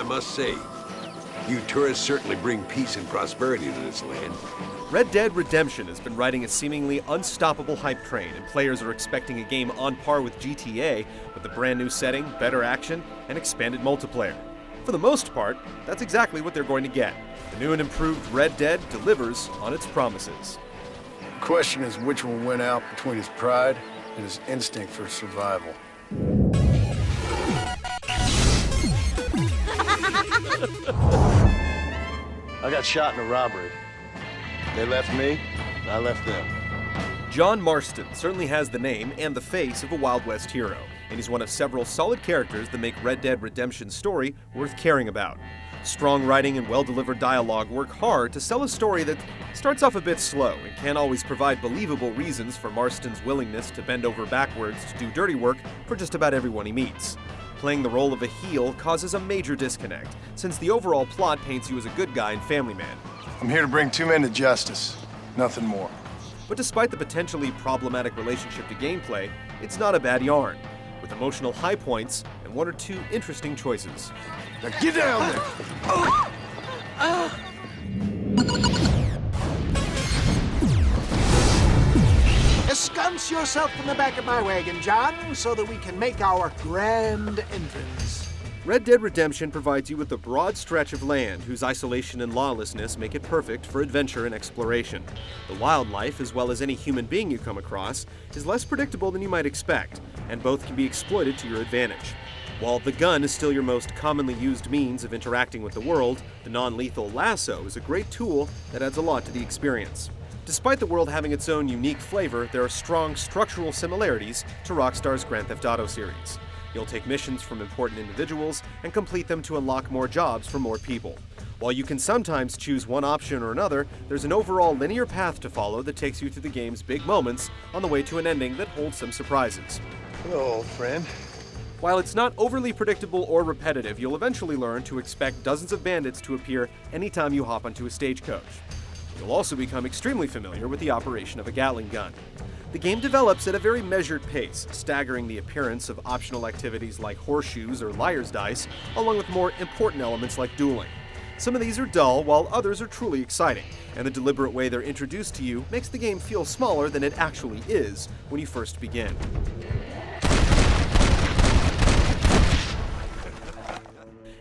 I must say, you tourists certainly bring peace and prosperity to this land. Red Dead Redemption has been riding a seemingly unstoppable hype train, and players are expecting a game on par with GTA, with a brand new setting, better action, and expanded multiplayer. For the most part, that's exactly what they're going to get. The new and improved Red Dead delivers on its promises. The question is which will win out between his pride and his instinct for survival. I got shot in a robbery. They left me, and I left them. John Marston certainly has the name and the face of a Wild West hero, and he's one of several solid characters that make Red Dead Redemption's story worth caring about. Strong writing and well-delivered dialogue work hard to sell a story that starts off a bit slow and can't always provide believable reasons for Marston's willingness to bend over backwards to do dirty work for just about everyone he meets. Playing the role of a heel causes a major disconnect, since the overall plot paints you as a good guy and family man. I'm here to bring two men to justice, nothing more. But despite the potentially problematic relationship to gameplay, it's not a bad yarn, with emotional high points and one or two interesting choices. Now get down there! Ensconce yourself in the back of my wagon, John, so that we can make our grand entrance. Red Dead Redemption provides you with a broad stretch of land whose isolation and lawlessness make it perfect for adventure and exploration. The wildlife, as well as any human being you come across, is less predictable than you might expect, and both can be exploited to your advantage. While the gun is still your most commonly used means of interacting with the world, the non-lethal lasso is a great tool that adds a lot to the experience. Despite the world having its own unique flavor, there are strong structural similarities to Rockstar's Grand Theft Auto series. You'll take missions from important individuals and complete them to unlock more jobs for more people. While you can sometimes choose one option or another, there's an overall linear path to follow that takes you through the game's big moments on the way to an ending that holds some surprises. Hello, old friend. While it's not overly predictable or repetitive, you'll eventually learn to expect dozens of bandits to appear anytime you hop onto a stagecoach. You'll also become extremely familiar with the operation of a Gatling gun. The game develops at a very measured pace, staggering the appearance of optional activities like horseshoes or liar's dice, along with more important elements like dueling. Some of these are dull, while others are truly exciting, and the deliberate way they're introduced to you makes the game feel smaller than it actually is when you first begin.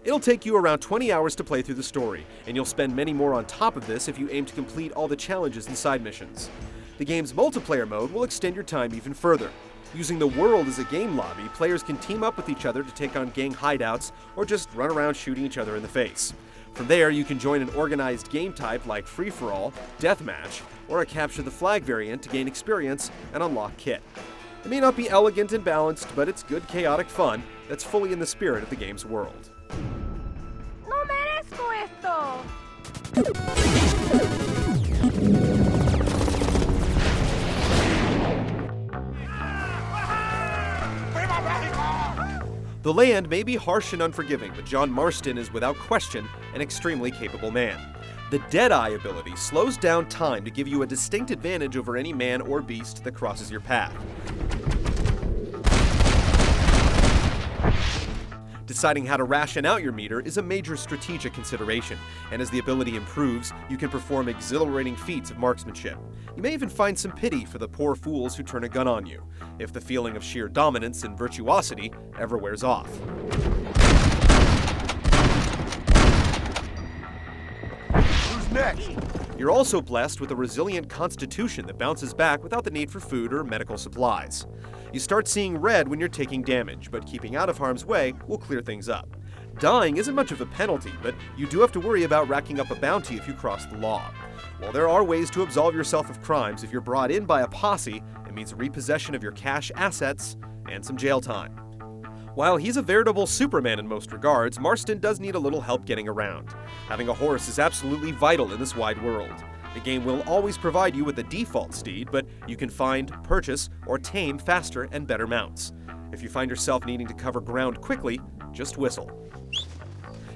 It'll take you around 20 hours to play through the story, and you'll spend many more on top of this if you aim to complete all the challenges and side missions. The game's multiplayer mode will extend your time even further. Using the world as a game lobby, players can team up with each other to take on gang hideouts or just run around shooting each other in the face. From there, you can join an organized game type like free-for-all, deathmatch, or a capture-the-flag variant to gain experience and unlock kit. It may not be elegant and balanced, but it's good chaotic fun that's fully in the spirit of the game's world. ¡No merezco esto! The land may be harsh and unforgiving, but John Marston is without question an extremely capable man. The Deadeye ability slows down time to give you a distinct advantage over any man or beast that crosses your path. Deciding how to ration out your meter is a major strategic consideration, and as the ability improves, you can perform exhilarating feats of marksmanship. You may even find some pity for the poor fools who turn a gun on you, if the feeling of sheer dominance and virtuosity ever wears off. Who's next? You're also blessed with a resilient constitution that bounces back without the need for food or medical supplies. You start seeing red when you're taking damage, but keeping out of harm's way will clear things up. Dying isn't much of a penalty, but you do have to worry about racking up a bounty if you cross the law. While there are ways to absolve yourself of crimes, if you're brought in by a posse, it means repossession of your cash assets and some jail time. While he's a veritable Superman in most regards, Marston does need a little help getting around. Having a horse is absolutely vital in this wide world. The game will always provide you with a default steed, but you can find, purchase, or tame faster and better mounts. If you find yourself needing to cover ground quickly, just whistle.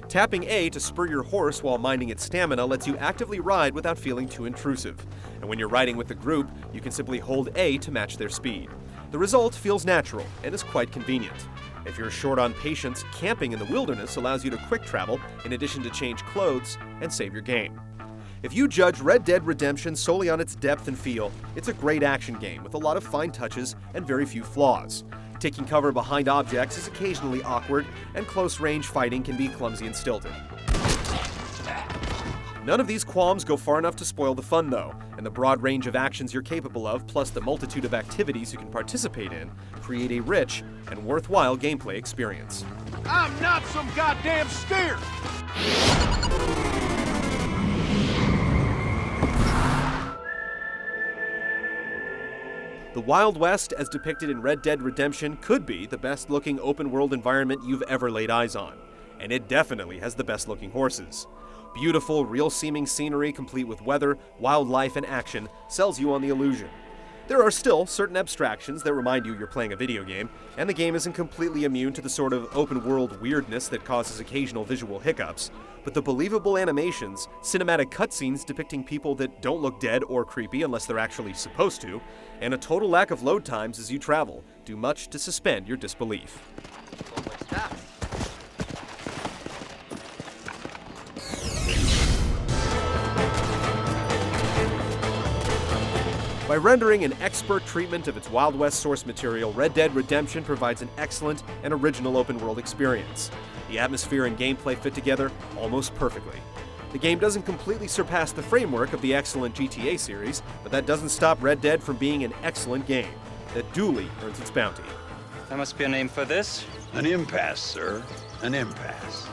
Tapping A to spur your horse while minding its stamina lets you actively ride without feeling too intrusive. And when you're riding with the group, you can simply hold A to match their speed. The result feels natural and is quite convenient. If you're short on patience, camping in the wilderness allows you to quick travel in addition to change clothes and save your game. If you judge Red Dead Redemption solely on its depth and feel, it's a great action game with a lot of fine touches and very few flaws. Taking cover behind objects is occasionally awkward, and close-range fighting can be clumsy and stilted. None of these qualms go far enough to spoil the fun, though, and the broad range of actions you're capable of, plus the multitude of activities you can participate in, create a rich and worthwhile gameplay experience. I'm not some goddamn steer! The Wild West, as depicted in Red Dead Redemption, could be the best-looking open-world environment you've ever laid eyes on. And it definitely has the best-looking horses. Beautiful, real-seeming scenery complete with weather, wildlife, and action sells you on the illusion. There are still certain abstractions that remind you you're playing a video game, and the game isn't completely immune to the sort of open-world weirdness that causes occasional visual hiccups, but the believable animations, cinematic cutscenes depicting people that don't look dead or creepy unless they're actually supposed to, and a total lack of load times as you travel do much to suspend your disbelief. By rendering an expert treatment of its Wild West source material, Red Dead Redemption provides an excellent and original open-world experience. The atmosphere and gameplay fit together almost perfectly. The game doesn't completely surpass the framework of the excellent GTA series, but that doesn't stop Red Dead from being an excellent game that duly earns its bounty. There must be a name for this. An impasse, sir. An impasse.